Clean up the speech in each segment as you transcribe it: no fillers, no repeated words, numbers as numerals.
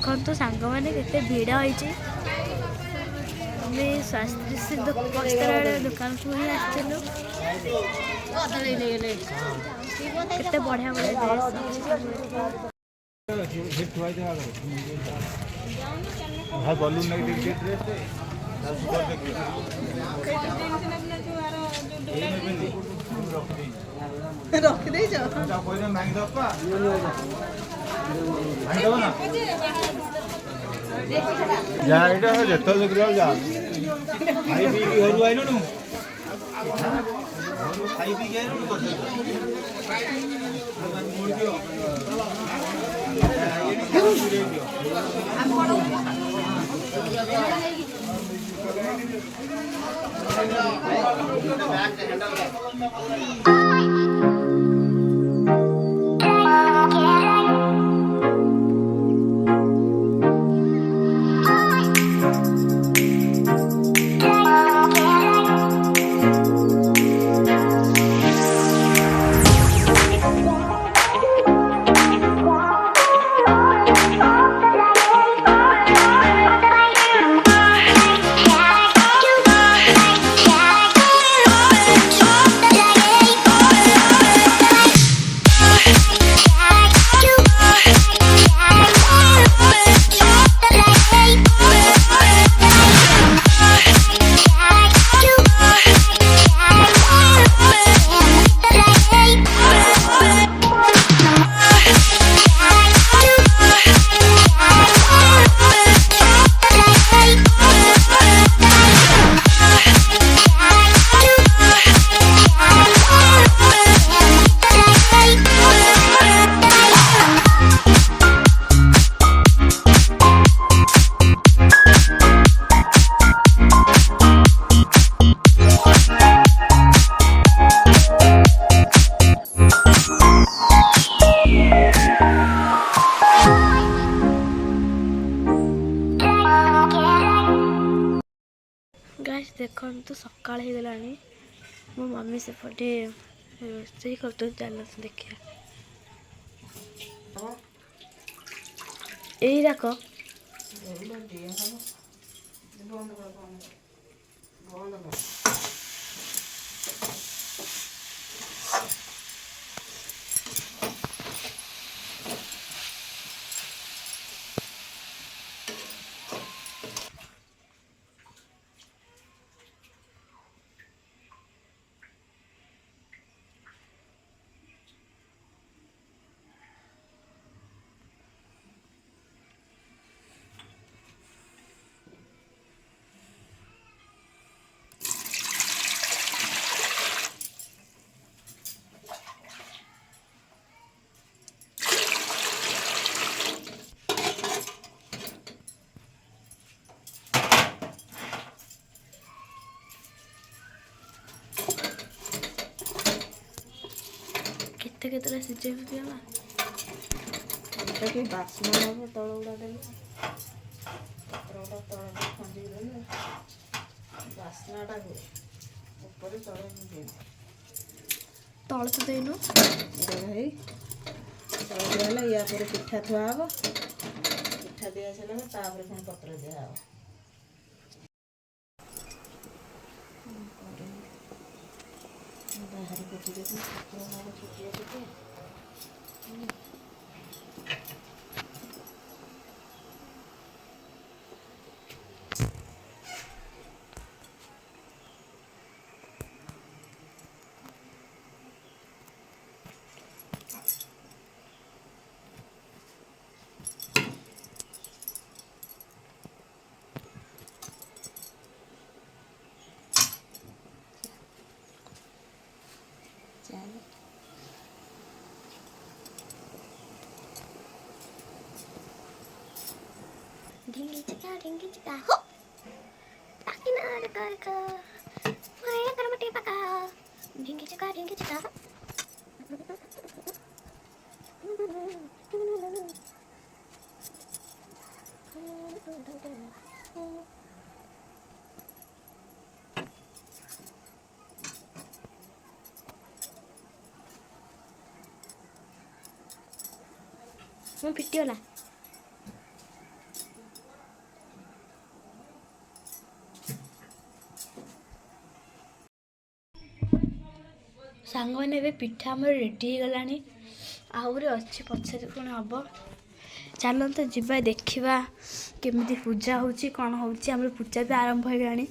देखो सांग मैंने केते भिड़ होती स्वास्थ्य वस्त्रालय दुकान को ही आसलु केते बढ़िया बढ़िया गाइस देखो तो सकाळ हो गला मो मम्मी से पटे रोसे कर चल देखिए यही रख केतरा सिझे दिया बास्ना हम तल गुड़ा दे बास्नाटा हुए तल तो देनु भाई तल दिया या पिठा थुआ हम पिठा दिया सारे पुणी पत्र दिया बाहर को ढिंगी चिका हो ताकि ना कर का मैं कर मटे पका ढिंगी चिका ମୁଁ ପିଟିଗଲା ସାଙ୍ଗମାନେ ଏବେ ପିଠା ଆମର ରେଡ଼ି ହେଇଗଲାଣି ଆହୁରି ଅଛି ପଛରେ କ'ଣ ହବ ଚାଲନ୍ତୁ ଯିବା ଦେଖିବା କେମିତି ପୂଜା ହେଉଛି କ'ଣ ହେଉଛି ଆମର ପୂଜା ବି ଆରମ୍ଭ ହେଇଗଲାଣି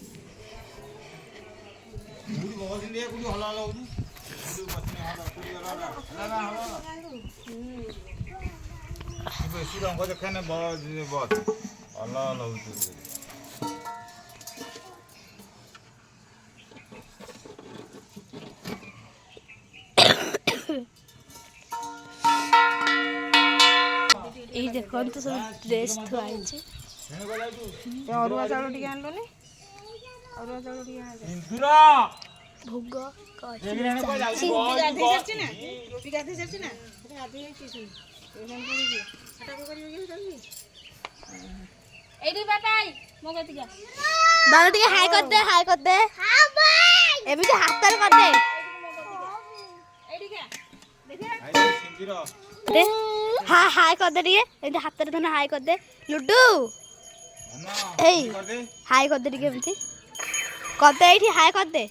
বেশি রঙ দেখেন বল আল্লাহ আল্লাহ এই দেখନ୍ତୁ ସବୁ ଡ୍ରେସ୍ ଥୁଆ ହେଇଛି ଅରୁଆ ଚାଉଳ ଟିକେ ଆଣିଲୁନି ଅରୁଆ ଚାଉଳ ଟିକେ ଆଣିଲୁ ଭୋଗ दादा ଟିକେ ହାଇ କରିଦେ ଏମିତି ହାତରେ କରିଦେ ହାଇ କରିଦେ ଟିକେ ଏମିତି ହାତରେ ଧନ ହାଇ କରିଦେ ଲୁଡୁ ଏଇ ହାଇ କରିଦେ ଟିକେ ଏମିତି କରିଦେ ଏଇଠି ହାଇ କରିଦେ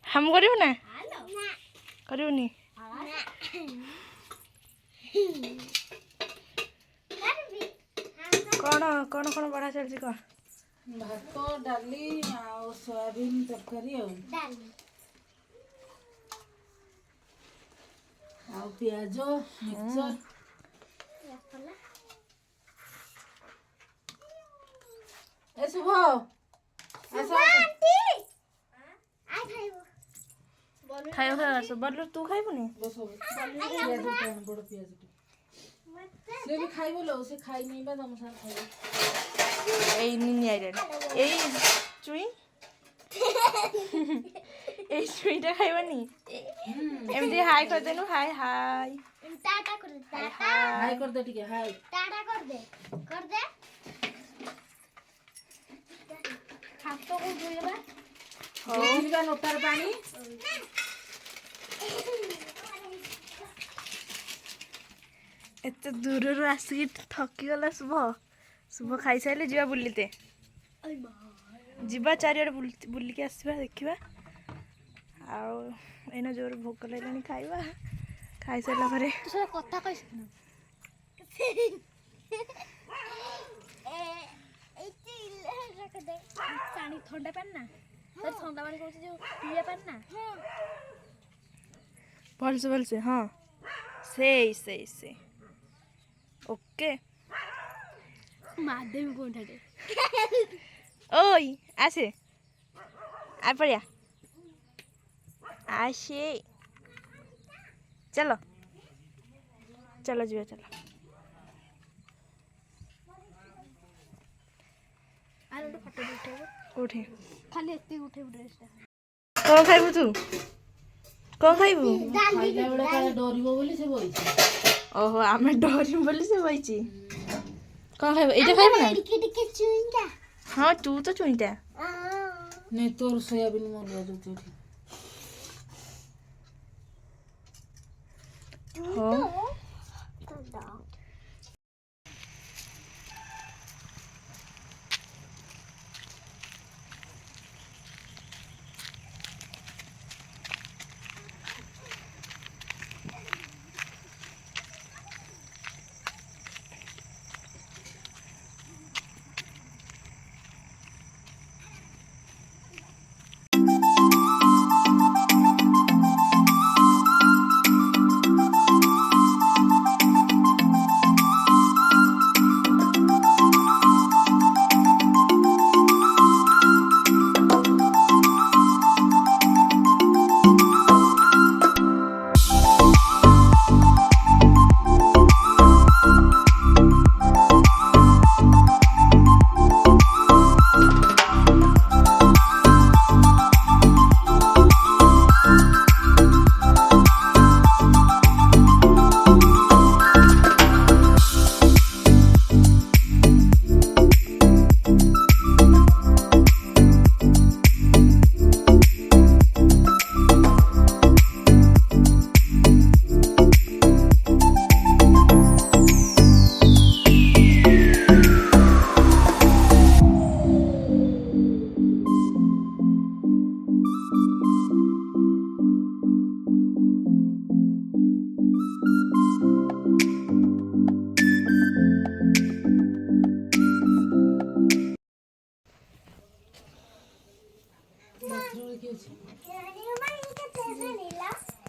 हम करू ना करूनी कौन कौन कौन बढ़ा चलती कह भात डाली आ सोयाबीन तरकारी आ पियाज मिक्सचर ए शुभ खाइब खाइब बल्लू तू खाइबुनी बड़ पियाज से भी खाइब लो से खाई नहीं बा तुम साथ खाइब এই নিনি আইরেন এই চুই এই চুইটা খাইবানি এমনি হাই করে দেনু হাই হাই टाटा कर दे टाटा हाय कर दे ठीक है हाय टाटा कर दे हाथ को धोइबा देखिबा नोटार पानी एते दूरରୁ ଆସିକି ଥକି ଗଲା शुभ खाई सारे जीवा बुलते जीवा चारिआडे बुलिकी आसवा देखा आईना जोर भोक लगे खाइबा खाई सारा पर कथा कह ठंडा पानी ना ठंडा पानी पीवा पानी ना भलसे हाँ से ओके माधव कौन ठाटे ओई आसे आ पड़िया आसे चलो चलो जीवा चलो आरो फोटो उठेबो कोठे खाली एत्ती उठेबो ड्रेसटा कौन खाइबू तू कौन खाइबू खाइला बेला काले डरिबो बोली से बइछि ओहो आमे डरिम बोली से बइछि କ'ଣ ଖାଇବ ଏଇଟା ଖାଇବ ନା ଟିକେ ଟିକେ ଚୁଇଁଟା ହଁ ତୁ ତ ଚୁଇଁଟା ନେ ତୋର ସୋୟାବିନ୍ ମରିଆ ଯୋଉଠି ହଁ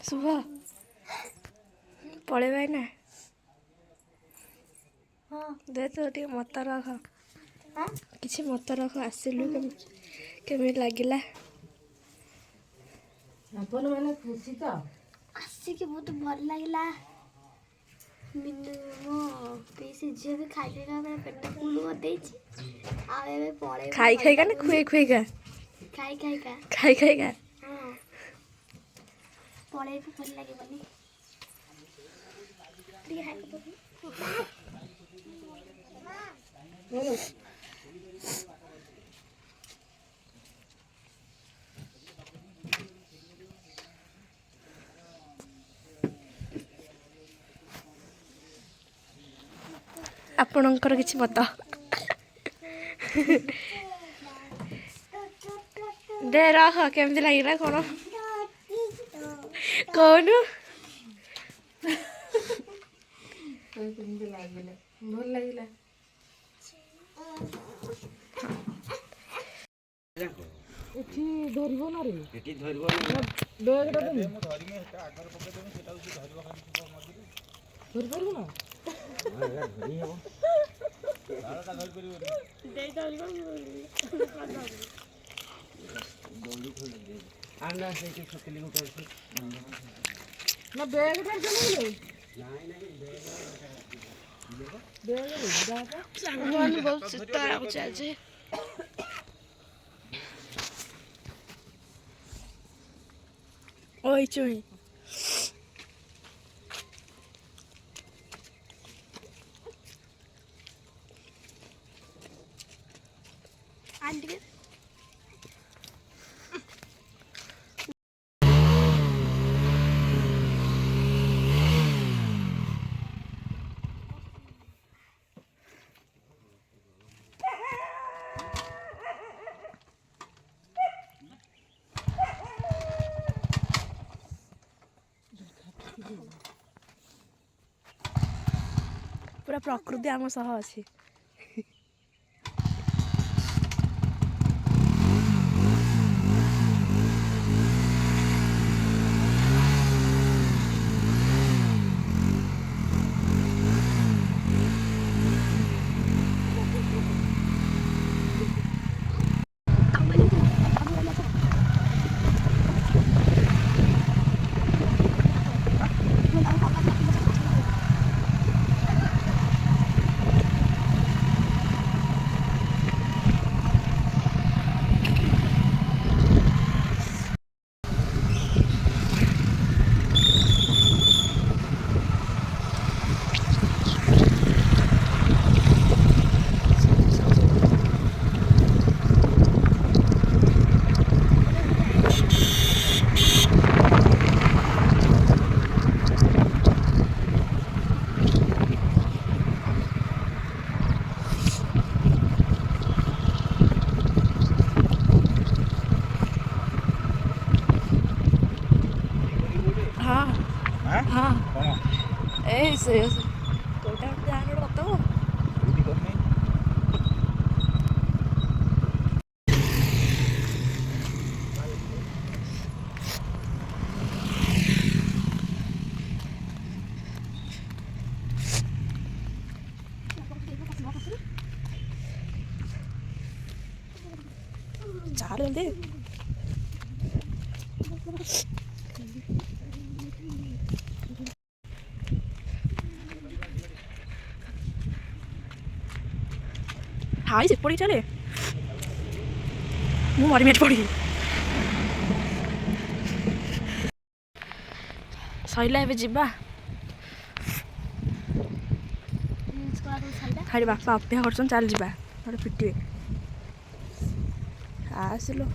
ଶୁଭ ପଳେଇବା ନା ଦେ ତୁ ଟିକେ ମତ ରଖ କିଛି ମତ ରଖ ଆସିଲୁ କେମିତି ଲାଗିଲା ଆପଣ ମାନେ ଖୁସି ତ ଆସିକି ବହୁତ ଭଲ ଲାଗିଲା ମୋ ପିଇସି ଝିଅ ବି ଖାଇଦେବା ବେଳେ ପେଟ ଫୁଲ କରିଦେଇଛି ଆଉ ଏବେ ପଳେଇବ ଖାଇ ଖାଇକା ନା ଖୁଏଇ ଖୁଏଇକା ଖାଇ ଖାଇକା ଖାଇ ଖାଇକା ହଁ ପଳେଇବୁ ଭଲ ଲାଗିବନି ଟିକେ ହାଇକ ଆପଣଙ୍କର କିଛି ମତ ଦେ ରହ କେମିତି ଲାଗିଲା କ'ଣ କହୁନୁ କେମିତି ଲାଗିଲା ଭଲ ଲାଗିଲା ଏଠି ଧରିବ ନା ରେ ଏଠି ଧରିବ ବ୍ୟାଗଟା ଦେବି ମୁଁ ଧରିମି ସେଟା ଆଗରେ ପକେଇଦେମି ସେଟାକୁ ସେ ଧରିବ ଖାଲି ଥିବ ମଝିରେ ଧରି ପାରିବୁ ନା ଧରି ହେବ ତାଳଟା ଧରି ପାରିବନି ଆନା ସେଇଠି ଶୁଖିଲି ଗୋଟେ ଅଛି ନା ବ୍ୟାଗଟା ଚଲେଇଲେ ସାଙ୍ଗମାନେ ବହୁତ ଶୀତ ଲାଗୁଛି ଆଜି ଓଇ ଚୁଇଁ ଆଣ୍ଟି ପୁରା ପ୍ରକୃତି ଆମ ସହ ଅଛି ସେ କୋଉଟା ଯାହାର ଗୋଟେ କତ ବୁଦ୍ଧି କରିନି ଚାଲ ଏମିତି ହାଇ ସେ ପଡ଼ି ଚାଲେ ମୁଁ ମରି ମେଟ୍ ପଡ଼ିବି ସଇଲା ଏବେ ଯିବା ଖାଲି ବାପା ଅପେକ୍ଷା କରୁଛନ୍ତି ଚାଲ ଯିବା ଗୋଟେ ପିଟିବେ ଆସିଲୁ